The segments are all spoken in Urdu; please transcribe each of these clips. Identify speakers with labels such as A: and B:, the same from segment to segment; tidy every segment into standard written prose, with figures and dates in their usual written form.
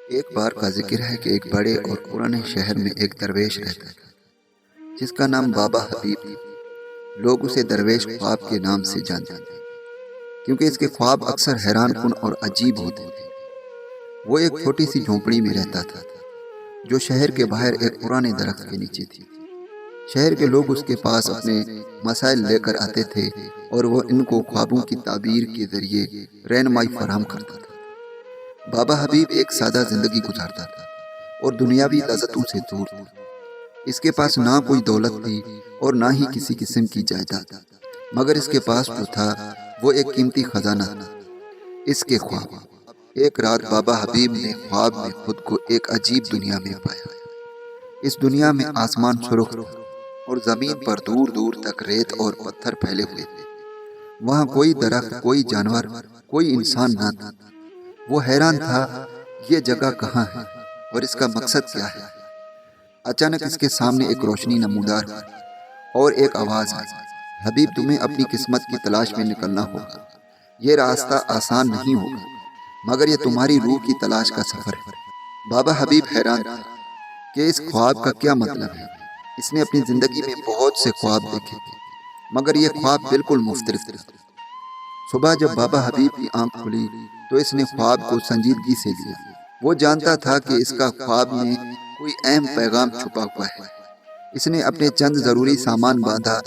A: ایک بار کا ذکر ہے کہ ایک بڑے اور پرانے شہر میں ایک درویش رہتا تھا جس کا نام بابا حبیب تھا۔ لوگ اسے درویش خواب کے نام سے جانتے تھے کیونکہ اس کے خواب اکثر حیران کن اور عجیب ہوتے تھے۔ وہ ایک چھوٹی سی جھونپڑی میں رہتا تھا جو شہر کے باہر ایک پرانے درخت کے نیچے تھی۔ شہر کے لوگ اس کے پاس اپنے مسائل لے کر آتے تھے اور وہ ان کو خوابوں کی تعبیر کے ذریعے رہنمائی فراہم کرتا تھا۔ بابا حبیب ایک سادہ زندگی گزارتا تھا اور دنیاوی لذتوں سے دور تھا۔ اس کے پاس نہ کوئی دولت تھی اور نہ ہی کسی قسم کی جائیداد، مگر اس کے پاس جو تھا وہ ایک قیمتی خزانہ تھا، اس کے خواب۔ ایک رات بابا حبیب نے خواب میں خود کو ایک عجیب دنیا میں پایا۔ اس دنیا میں آسمان سرخ تھا اور زمین پر دور دور تک ریت اور پتھر پھیلے ہوئے تھے۔ وہاں کوئی درخت، کوئی جانور، کوئی انسان نہ تھا۔ وہ حیران تھا، یہ جگہ کہاں ہے اور اس کا مقصد کیا ہے؟ اچانک اس کے سامنے ایک روشنی نمودار ہوئی اور ایک آواز آئی، حبیب تمہیں اپنی قسمت کی تلاش میں نکلنا ہوگا۔ یہ راستہ آسان نہیں ہوگا مگر یہ تمہاری روح کی تلاش کا سفر ہے۔ بابا حبیب حیران تھا کہ اس خواب کا کیا مطلب ہے۔ اس نے اپنی زندگی میں بہت سے خواب دیکھے تھے مگر یہ خواب بالکل مختلف تھا۔ صبح جب بابا حبیب کی آنکھ کھلی تو اس نے خواب کو سنجیدگی سے لیا۔ وہ جانتا تھا کہ اس کا خواب میں کوئی اہم پیغام چھپا ہوا ہے۔ اس نے اپنے چند ضروری سامان باندھا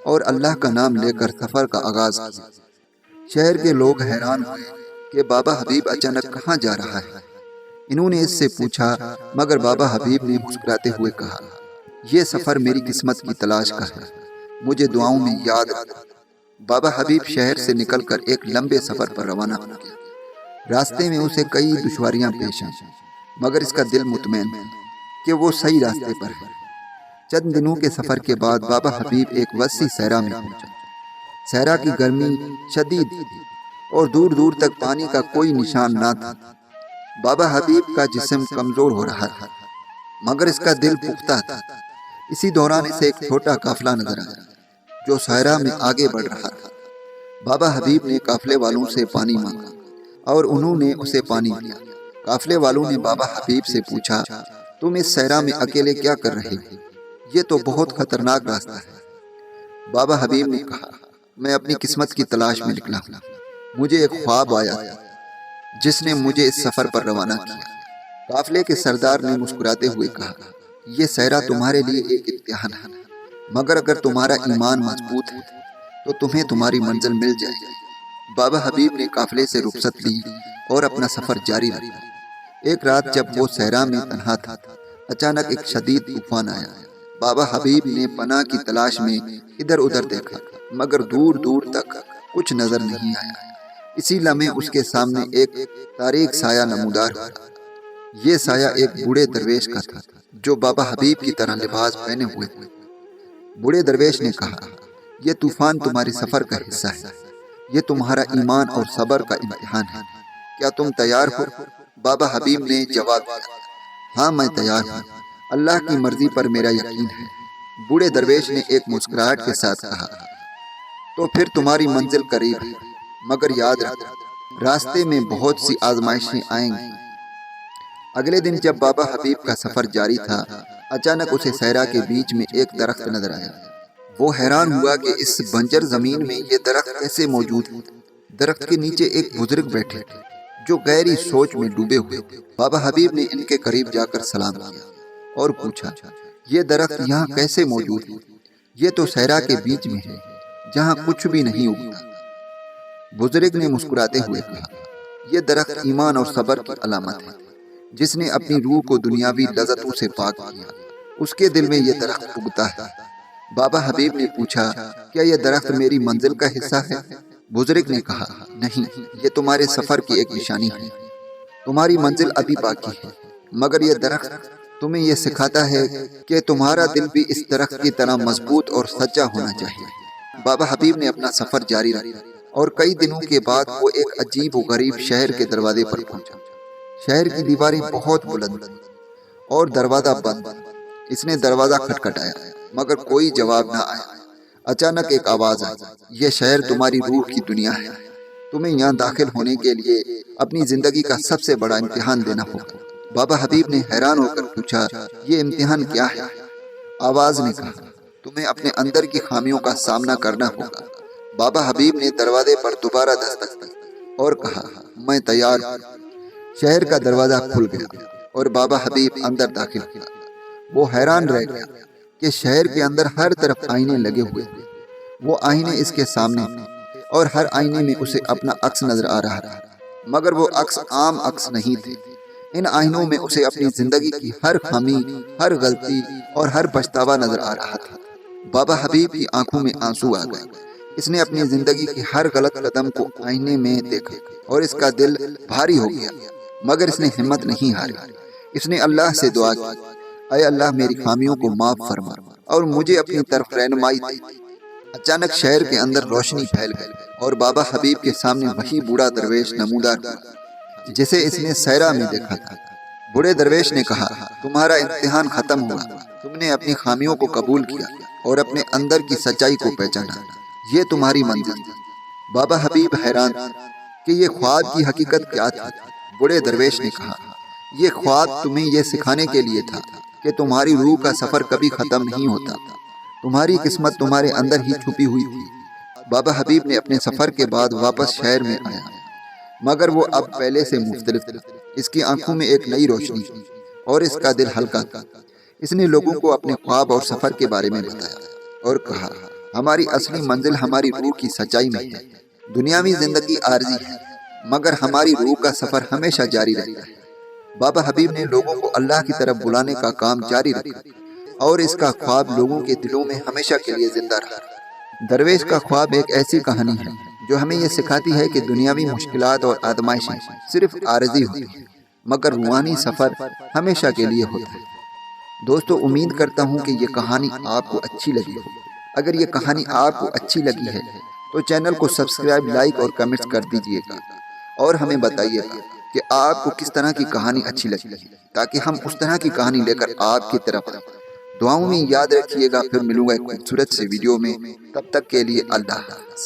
A: اور اللہ کا نام لے کر سفر کا آغاز کیا۔ شہر کے لوگ حیران ہوئے کہ بابا حبیب اچانک کہاں جا رہا ہے۔ انہوں نے اس سے پوچھا مگر بابا حبیب نے مسکراتے ہوئے کہا، یہ سفر میری قسمت کی تلاش کا ہے، مجھے دعاؤں میں یاد رکھنا۔ بابا حبیب شہر سے نکل کر ایک لمبے سفر پر روانہ ہو گیا۔ راستے میں اسے کئی دشواریاں پیش آئیں مگر اس کا دل مطمئن تھا کہ وہ صحیح راستے پر ہے۔ چند دنوں کے سفر کے بعد بابا حبیب ایک وسیع صحرا میں پہنچا۔ صحرا کی گرمی شدید تھی اور دور دور تک پانی کا کوئی نشان نہ تھا۔ بابا حبیب کا جسم کمزور ہو رہا تھا مگر اس کا دل پختہ تھا۔ اسی دوران اسے ایک چھوٹا قافلہ نظر آیا جو صحرا میں آگے بڑھ رہا تھا۔ بابا حبیب نے قافلے والوں سے پانی مانگا اور انہوں نے اسے پانی دیا۔ قافلے والوں نے بابا حبیب سے پوچھا، تم اس صحرا میں اکیلے کیا کر رہے ہو؟ یہ تو بہت خطرناک راستہ ہے۔ بابا حبیب نے کہا، میں اپنی قسمت کی تلاش میں نکلا ہوں۔ مجھے ایک خواب آیا تھا جس نے مجھے اس سفر پر روانہ کیا۔ قافلے کے سردار نے مسکراتے ہوئے کہا، یہ صحرا تمہارے لیے ایک امتحان ہے مگر اگر تمہارا ایمان مضبوط ہے تو تمہیں تمہاری منزل مل جائے گی۔ بابا حبیب نے قافلے سے رخصت لی اور اپنا سفر جاری رکھا۔ ایک رات جب وہ صحرا میں تنہا تھا، اچانک ایک شدید طوفان آیا۔ بابا حبیب نے پناہ کی تلاش میں ادھر ادھر دیکھا مگر دور دور تک کچھ نظر نہیں آیا۔ اسی لمحے اس کے سامنے ایک تاریک سایہ نمودار ہوا۔ یہ سایہ ایک بوڑھے درویش کا تھا جو بابا حبیب کی طرح لباس پہنے ہوئے تھے۔ بوڑھے درویش نے کہا، یہ طوفان تمہارے سفر کا حصہ ہے، یہ تمہارا ایمان اور صبر کا امتحان ہے، کیا تم تیار ہو؟ بابا حبیب نے جواب دیا، ہاں میں تیار ہوں، اللہ کی مرضی پر میرا یقین ہے۔ بوڑھے درویش نے ایک مسکراہٹ کے ساتھ کہا، تو پھر تمہاری منزل قریب ہے مگر یاد رکھنا راستے میں بہت سی آزمائشیں آئیں گی۔ اگلے دن جب بابا حبیب کا سفر جاری تھا، اچانک اسے صحرا کے بیچ میں ایک درخت نظر آیا۔ وہ حیران ہوا کہ اس بنجر زمین میں یہ درخت کیسے موجود ہے۔ درخت کے نیچے ایک بزرگ بیٹھے تھے جو گہری سوچ میں ڈوبے ہوئے تھے۔ بابا حبیب نے ان کے قریب جا کر سلام کیا اور پوچھا، یہ درخت یہاں کیسے موجود ہے؟ یہ تو صحرا کے بیچ میں ہے جہاں کچھ بھی نہیں اگتا۔ بزرگ نے مسکراتے ہوئے کہا، یہ درخت ایمان اور صبر کی علامت ہے۔ جس نے اپنی روح کو دنیاوی لذتوں سے پاک کیا اس کے دل میں یہ درخت اگتا ہے۔ بابا حبیب نے پوچھا، کیا یہ درخت میری منزل کا حصہ ہے؟ بزرگ نے کہا، نہیں، یہ تمہارے سفر کی ایک نشانی ہے۔ تمہاری منزل ابھی باقی ہے مگر یہ درخت تمہیں یہ سکھاتا ہے کہ تمہارا دل بھی اس درخت کی طرح مضبوط اور سچا ہونا چاہیے۔ بابا حبیب نے اپنا سفر جاری رکھا اور کئی دنوں کے بعد وہ ایک عجیب و غریب شہر کے دروازے پر پہنچا۔ شہر کی دیواریں بہت بلند تھیں اور دروازہ بند تھا۔ اس نے دروازہ کھٹکھٹایا مگر کوئی جواب نہ آیا۔ اچانک ایک آواز آئی، یہ شہر تمہاری روح کی دنیا ہے، تمہیں یہاں داخل ہونے کے لیے اپنی زندگی کا سب سے بڑا امتحان دینا ہوگا۔ بابا حبیب نے حیران ہو کر پوچھا، یہ امتحان کیا ہے؟ آواز نے کہا، تمہیں اپنے اندر کی خامیوں کا سامنا کرنا ہوگا۔ بابا حبیب نے دروازے پر دوبارہ دستک دی اور کہا، میں تیار ہوں۔ شہر کا دروازہ کھل گیا اور بابا حبیب اندر داخل ہوا۔ وہ حیران رہ گیا کہ شہر کے اندر ہر طرف آئینے لگے ہوئے تھے۔ وہ آئینے اس کے سامنے تھے اور ہر آئینے میں اسے اپنا عکس نظر آ رہا تھا، مگر وہ عکس عام عکس نہیں تھے۔ ان آئینوں میں اسے اپنی زندگی کی ہر خامی، ہر غلطی اور ہر پچھتاوا نظر آ رہا تھا۔ بابا حبیب کی آنکھوں میں آنسو آ گئے۔ اس نے اپنی زندگی کی ہر غلط قدم کو آئینے میں دیکھا اور اس کا دل بھاری ہو گیا، مگر اس نے ہمت نہیں ہاری۔ اس نے اللہ سے دعا کی، اے اللہ میری خامیوں کو معاف فرما اور مجھے اپنی طرف رہنمائی دے۔ اچانک شہر کے اندر روشنی پھیل گئی اور بابا حبیب کے سامنے وہی بوڑھا درویش نمودار ہوا جسے اس نے سیرا میں دیکھا تھا۔ بوڑھے درویش نے کہا، تمہارا امتحان ختم ہوا، تم نے اپنی خامیوں کو قبول کیا اور اپنے اندر کی سچائی کو پہچانا، یہ تمہاری منزل تھی۔ بابا حبیب حیران تھے کہ یہ خواب کی حقیقت کیا تھی۔ بوڑھے درویش نے کہا، یہ خواب تمہیں یہ سکھانے کے لیے تھا کہ تمہاری روح کا سفر کبھی ختم نہیں ہوتا، تمہاری قسمت تمہارے اندر ہی چھپی ہوئی تھی۔ بابا حبیب نے اپنے سفر کے بعد واپس شہر میں آیا، مگر وہ اب پہلے سے مختلف تھا۔ اس کی آنکھوں میں ایک نئی روشنی تھی اور اس کا دل ہلکا تھا۔ اس نے لوگوں کو اپنے خواب اور سفر کے بارے میں بتایا اور کہا، ہماری اصلی منزل ہماری روح کی سچائی میں ہے۔ دنیاوی زندگی عارضی ہے، مگر ہماری روح کا سفر ہمیشہ جاری رہتا ہے۔ بابا حبیب نے لوگوں کو اللہ کی طرف بلانے کا کام جاری رکھا اور اس کا خواب لوگوں کے دلوں میں ہمیشہ کے لیے زندہ رہا۔ درویش کا خواب ایک ایسی کہانی ہے جو ہمیں یہ سکھاتی ہے کہ دنیاوی مشکلات اور آزمائشیں صرف عارضی ہوتی ہیں، مگر روحانی سفر ہمیشہ کے لیے ہوتا ہے۔ دوستو، امید کرتا ہوں کہ یہ کہانی آپ کو اچھی لگی ہو۔ اگر یہ کہانی آپ کو اچھی لگی ہے تو چینل کو سبسکرائب، لائک اور کمنٹس کر دیجئے گا اور ہمیں بتائیے گا کہ آپ کو کس طرح کی کہانی اچھی لگی ہے، تاکہ ہم اس طرح کی کہانی لے کر آپ کی طرف آئیں۔ دعاؤں میں یاد رکھیے گا، پھر ملوں گا ایک خوبصورت سے ویڈیو میں، تب تک کے لیے اللہ حافظ۔